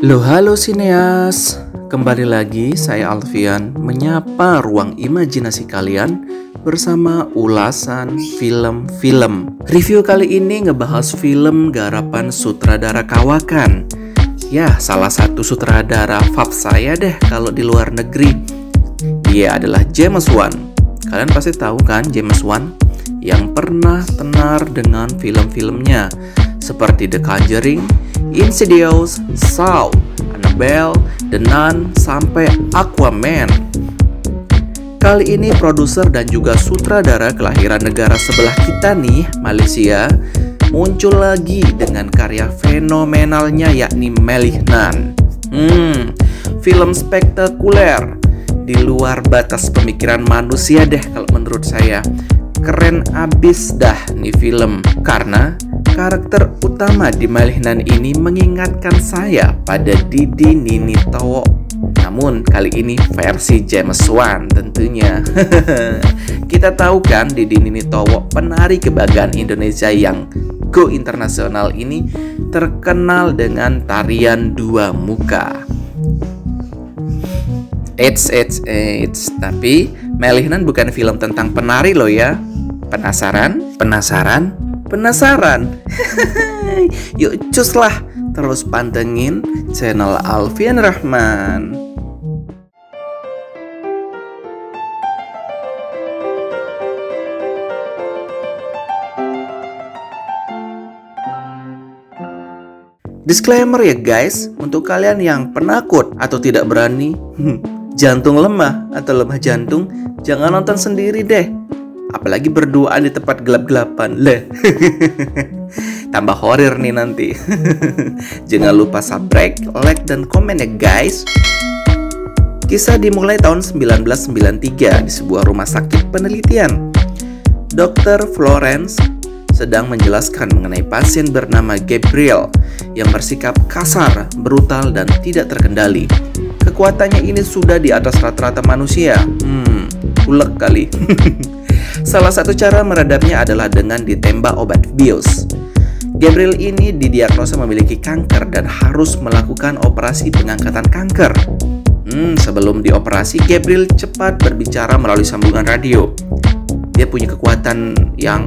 Halo sineas, kembali lagi saya Alfian menyapa ruang imajinasi kalian bersama ulasan film-film. Review kali ini ngebahas film garapan sutradara kawakan. Ya, salah satu sutradara favorit saya deh kalau di luar negeri. Dia adalah James Wan. Kalian pasti tahu kan James Wan yang pernah tenar dengan film-filmnya seperti The Conjuring, Insidious, Saw, Annabelle, The Nun, sampai Aquaman. Kali ini produser dan juga sutradara kelahiran negara sebelah kita nih, Malaysia, muncul lagi dengan karya fenomenalnya yakni Malignant. Film spektakuler, di luar batas pemikiran manusia deh kalau menurut saya. Keren abis dah nih film, karena karakter utama di Malignant ini mengingatkan saya pada Didi Ninitowo. Namun kali ini versi James Wan tentunya. Kita tahu kan Didi Ninitowo, penari kebanggaan Indonesia yang go internasional ini terkenal dengan tarian dua muka. Eits, tapi Malignant bukan film tentang penari loh ya. Penasaran? Yuk cus lah, terus pantengin channel Alfian Rahman. Disclaimer ya guys, untuk kalian yang penakut atau tidak berani, jantung lemah atau lemah jantung, jangan nonton sendiri deh. Apalagi berduaan di tempat gelap-gelapan. Tambah horor nih nanti. Jangan lupa subscribe, like, dan komen ya guys. Kisah dimulai tahun 1993 di sebuah rumah sakit penelitian. Dr. Florence sedang menjelaskan mengenai pasien bernama Gabriel yang bersikap kasar, brutal, dan tidak terkendali. Kekuatannya ini sudah di atas rata-rata manusia. Ulek kali. Salah satu cara meredamnya adalah dengan ditembak obat bius. Gabriel ini didiagnosa memiliki kanker dan harus melakukan operasi pengangkatan kanker. Sebelum dioperasi, Gabriel cepat berbicara melalui sambungan radio. Dia punya kekuatan yang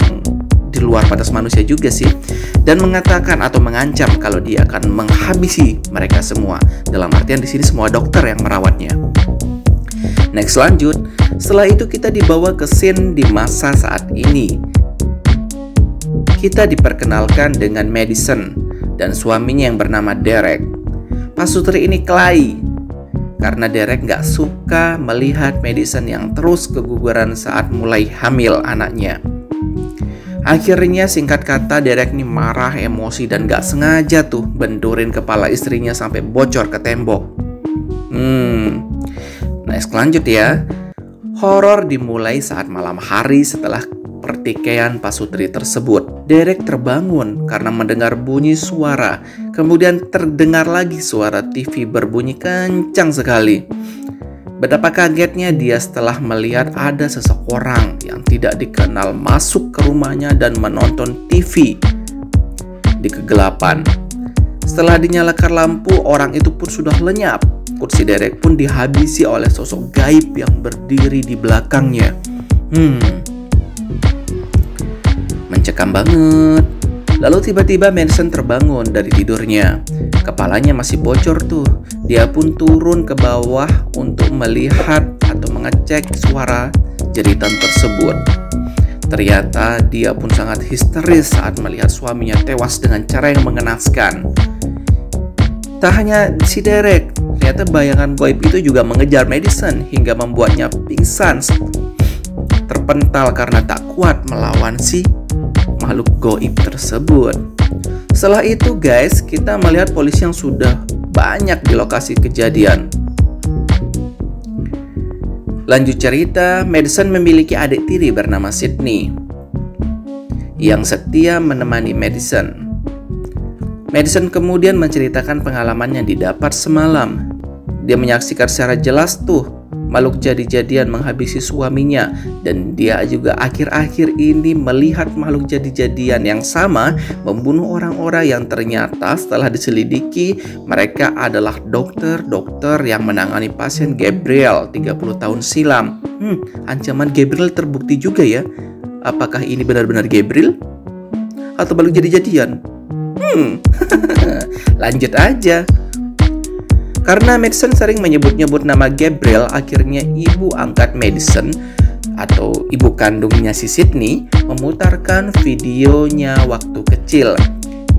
di luar batas manusia juga sih, dan mengatakan atau mengancam kalau dia akan menghabisi mereka semua. Dalam artian di sini semua dokter yang merawatnya. Next, lanjut. Setelah itu kita dibawa ke scene di masa saat ini. Kita diperkenalkan dengan Madison dan suaminya yang bernama Derek. Pasutri ini kelahi karena Derek gak suka melihat Madison yang terus keguguran saat mulai hamil anaknya. Akhirnya singkat kata Derek ini marah, emosi, dan gak sengaja tuh benturin kepala istrinya sampai bocor ke tembok. Next, lanjut ya. Horor dimulai saat malam hari setelah pertikaian pasutri tersebut. Derek terbangun karena mendengar bunyi suara. Kemudian terdengar lagi suara TV berbunyi kencang sekali. Betapa kagetnya dia setelah melihat ada seseorang yang tidak dikenal masuk ke rumahnya dan menonton TV di kegelapan. Setelah dinyalakan lampu, orang itu pun sudah lenyap. Kursi Derek pun dihabisi oleh sosok gaib yang berdiri di belakangnya. Mencekam banget. Lalu tiba-tiba Madison terbangun dari tidurnya. Kepalanya masih bocor tuh. Dia pun turun ke bawah untuk melihat atau mengecek suara jeritan tersebut. Ternyata dia pun sangat histeris saat melihat suaminya tewas dengan cara yang mengenaskan. Tak hanya si Derek, ternyata bayangan gaib itu juga mengejar Madison hingga membuatnya pingsan, terpental karena tak kuat melawan si makhluk gaib tersebut. Setelah itu guys, kita melihat polisi yang sudah banyak di lokasi kejadian. Lanjut cerita, Madison memiliki adik tiri bernama Sydney yang setia menemani Madison. Madison kemudian menceritakan pengalaman yang didapat semalam. Dia menyaksikan secara jelas tuh makhluk jadi-jadian menghabisi suaminya, dan dia juga akhir-akhir ini melihat makhluk jadi-jadian yang sama membunuh orang-orang yang ternyata setelah diselidiki mereka adalah dokter yang menangani pasien Gabriel 30 tahun silam. Ancaman Gabriel terbukti juga ya. Apakah ini benar-benar Gabriel atau makhluk jadi-jadian? Lanjut aja. Karena Madison sering menyebut-nyebut nama Gabriel, akhirnya ibu angkat Madison atau ibu kandungnya si Sydney memutarkan videonya waktu kecil.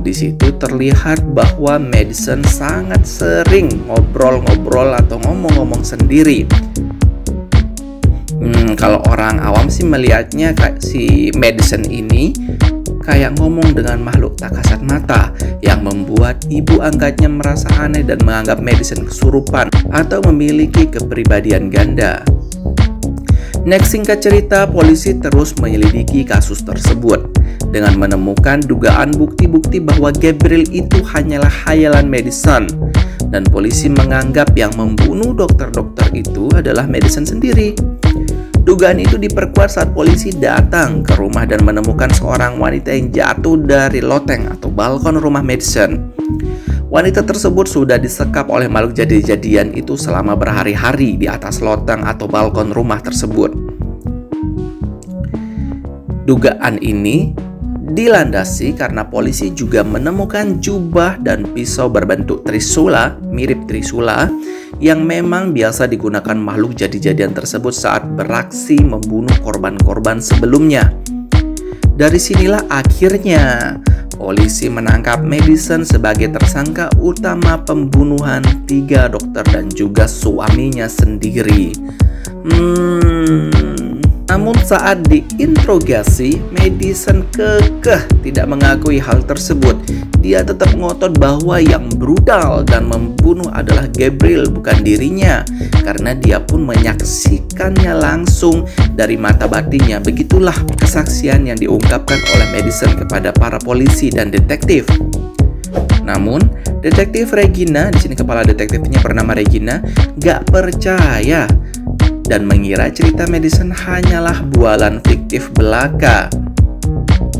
Di situ terlihat bahwa Madison sangat sering ngobrol-ngobrol atau ngomong-ngomong sendiri. Kalau orang awam sih melihatnya kayak si Madison ini kayak ngomong dengan makhluk tak kasat mata yang membuat ibu angkatnya merasa aneh dan menganggap Madison kesurupan atau memiliki kepribadian ganda. Next, singkat cerita, polisi terus menyelidiki kasus tersebut dengan menemukan dugaan bukti-bukti bahwa Gabriel itu hanyalah khayalan Madison, dan polisi menganggap yang membunuh dokter-dokter itu adalah Madison sendiri. Dugaan itu diperkuat saat polisi datang ke rumah dan menemukan seorang wanita yang jatuh dari loteng atau balkon rumah Madison. Wanita tersebut sudah disekap oleh makhluk jadi-jadian itu selama berhari-hari di atas loteng atau balkon rumah tersebut. Dugaan ini dilandasi karena polisi juga menemukan jubah dan pisau berbentuk trisula, mirip trisula, yang memang biasa digunakan makhluk jadi-jadian tersebut saat beraksi membunuh korban-korban sebelumnya. Dari sinilah akhirnya polisi menangkap Madison sebagai tersangka utama pembunuhan 3 dokter dan juga suaminya sendiri. Namun saat diinterogasi, Madison kekeh tidak mengakui hal tersebut. Dia tetap ngotot bahwa yang brutal dan membunuh adalah Gabriel, bukan dirinya, karena dia pun menyaksikannya langsung dari mata batinnya. Begitulah kesaksian yang diungkapkan oleh Madison kepada para polisi dan detektif. Namun, detektif Regina, di sini kepala detektifnya bernama Regina, gak percaya dan mengira cerita Madison hanyalah bualan fiktif belaka.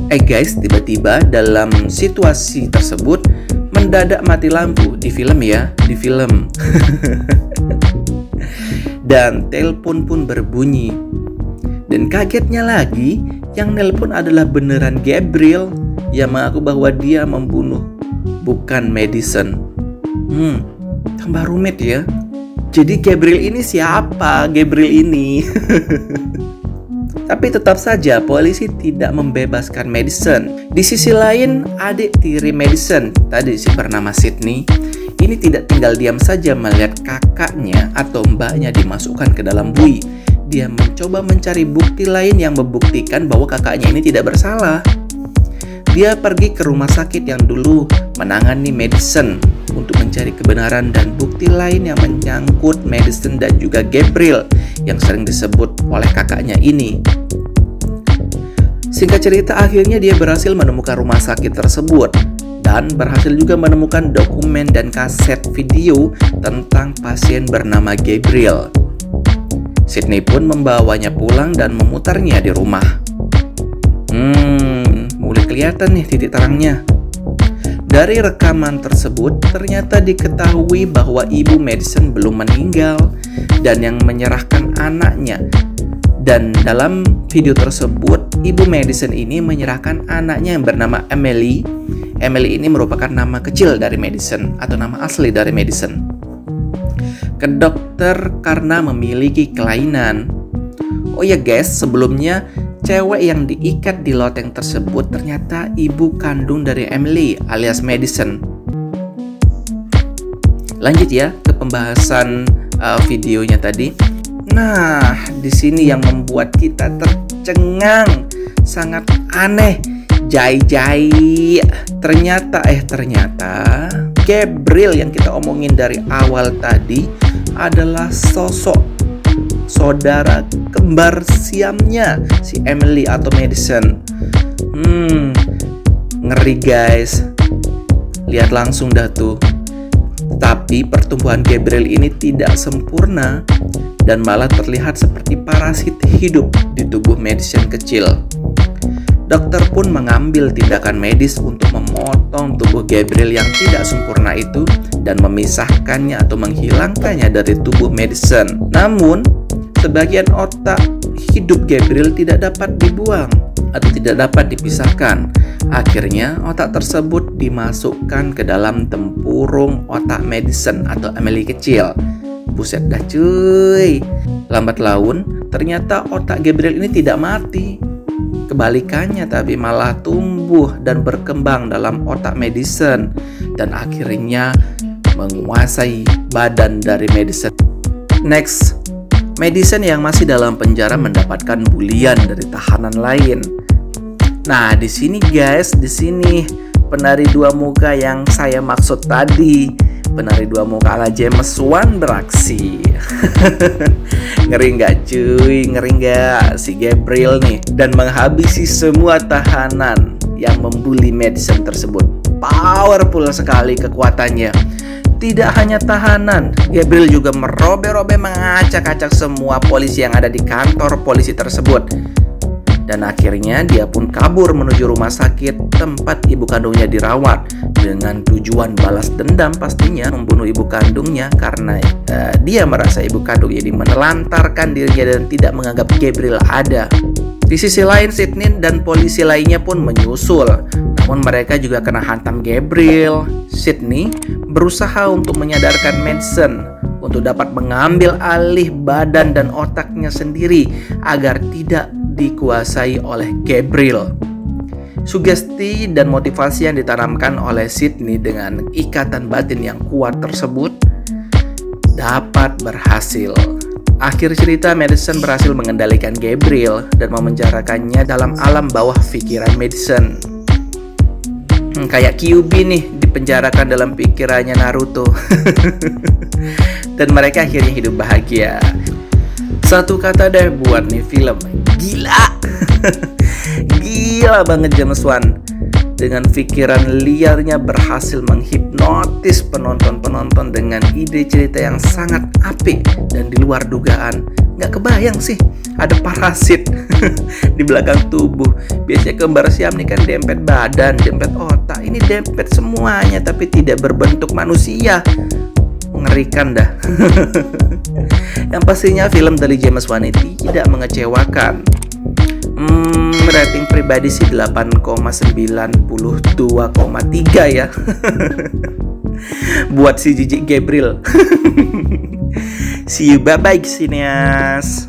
Guys, tiba-tiba dalam situasi tersebut mendadak mati lampu di film ya, di film. Dan telepon pun berbunyi. Dan kagetnya lagi, yang nelpon adalah beneran Gabriel yang mengaku bahwa dia membunuh, bukan Madison. Tambah rumit ya. Jadi Gabriel ini siapa? Gabriel ini. Tapi tetap saja polisi tidak membebaskan Madison. Di sisi lain, adik tiri Madison, tadi si bernama Sydney, ini tidak tinggal diam saja melihat kakaknya atau mbaknya dimasukkan ke dalam bui. Dia mencoba mencari bukti lain yang membuktikan bahwa kakaknya ini tidak bersalah. Dia pergi ke rumah sakit yang dulu menangani Madison untuk mencari kebenaran dan bukti lain yang menyangkut Madison dan juga Gabriel yang sering disebut oleh kakaknya ini. Singkat cerita, akhirnya dia berhasil menemukan rumah sakit tersebut dan berhasil juga menemukan dokumen dan kaset video tentang pasien bernama Gabriel. Sydney pun membawanya pulang dan memutarnya di rumah. Mulai kelihatan nih titik terangnya. Dari rekaman tersebut, ternyata diketahui bahwa ibu Madison belum meninggal dan yang menyerahkan anaknya. Dan dalam video tersebut, ibu Madison ini menyerahkan anaknya yang bernama Emily. Emily ini merupakan nama kecil dari Madison atau nama asli dari Madison, ke dokter karena memiliki kelainan. Oh ya guys, sebelumnya cewek yang diikat di loteng tersebut ternyata ibu kandung dari Emily alias Madison. Lanjut ya ke pembahasan videonya tadi. Nah, di sini yang membuat kita tercengang, sangat aneh. Jai. Ternyata Gabriel yang kita omongin dari awal tadi adalah sosok saudara kembar siamnya si Emily atau Madison. Ngeri guys. Lihat langsung dah tuh. Tapi pertumbuhan Gabriel ini tidak sempurna. dan malah terlihat seperti parasit hidup di tubuh Madison kecil. Dokter pun mengambil tindakan medis untuk memotong tubuh Gabriel yang tidak sempurna itu dan memisahkannya atau menghilangkannya dari tubuh Madison. Namun, sebagian otak hidup Gabriel tidak dapat dibuang atau tidak dapat dipisahkan. Akhirnya, otak tersebut dimasukkan ke dalam tempurung otak Madison atau Emily kecil. Buset dah cuy. Lambat laun, ternyata otak Gabriel ini tidak mati. Kebalikannya, tapi malah tumbuh dan berkembang dalam otak Madison dan akhirnya menguasai badan dari Madison. Next, Madison yang masih dalam penjara mendapatkan bulian dari tahanan lain. Nah, di sini guys, di sini penari dua muka yang saya maksud tadi. Penari dua muka ala James Wan beraksi. Ngeri nggak cuy, ngeri nggak si Gabriel nih, dan menghabisi semua tahanan yang membuli Madison tersebut. Powerful sekali kekuatannya. Tidak hanya tahanan, Gabriel juga merobek-robek mengacak-acak semua polisi yang ada di kantor polisi tersebut. Dan akhirnya dia pun kabur menuju rumah sakit tempat ibu kandungnya dirawat dengan tujuan balas dendam, pastinya membunuh ibu kandungnya karena dia merasa ibu kandung jadi menelantarkan dirinya dan tidak menganggap Gabriel ada. Di sisi lain, Sydney dan polisi lainnya pun menyusul, namun mereka juga kena hantam Gabriel. Sydney berusaha untuk menyadarkan Madison untuk dapat mengambil alih badan dan otaknya sendiri agar tidak dikuasai oleh Gabriel. Sugesti dan motivasi yang ditanamkan oleh Sydney dengan ikatan batin yang kuat tersebut dapat berhasil. Akhir cerita, Madison berhasil mengendalikan Gabriel dan memenjarakannya dalam alam bawah pikiran Madison. Kayak Kyuubi nih, dipenjarakan dalam pikirannya Naruto. Dan mereka akhirnya hidup bahagia. Satu kata deh buat nih film, gila. Gila banget James Wan. Dengan pikiran liarnya berhasil menghipnotis penonton-penonton dengan ide cerita yang sangat apik dan di luar dugaan. Nggak kebayang sih ada parasit di belakang tubuh. Biasanya kembar siam nih kan dempet badan, dempet otak. Ini dempet semuanya tapi tidak berbentuk manusia. Mengerikan dah. Yang pastinya film dari James Wan ini tidak mengecewakan. Rating pribadi sih 8,92,3 ya. Buat si jijik Gabriel. See you, bye-bye Cineas.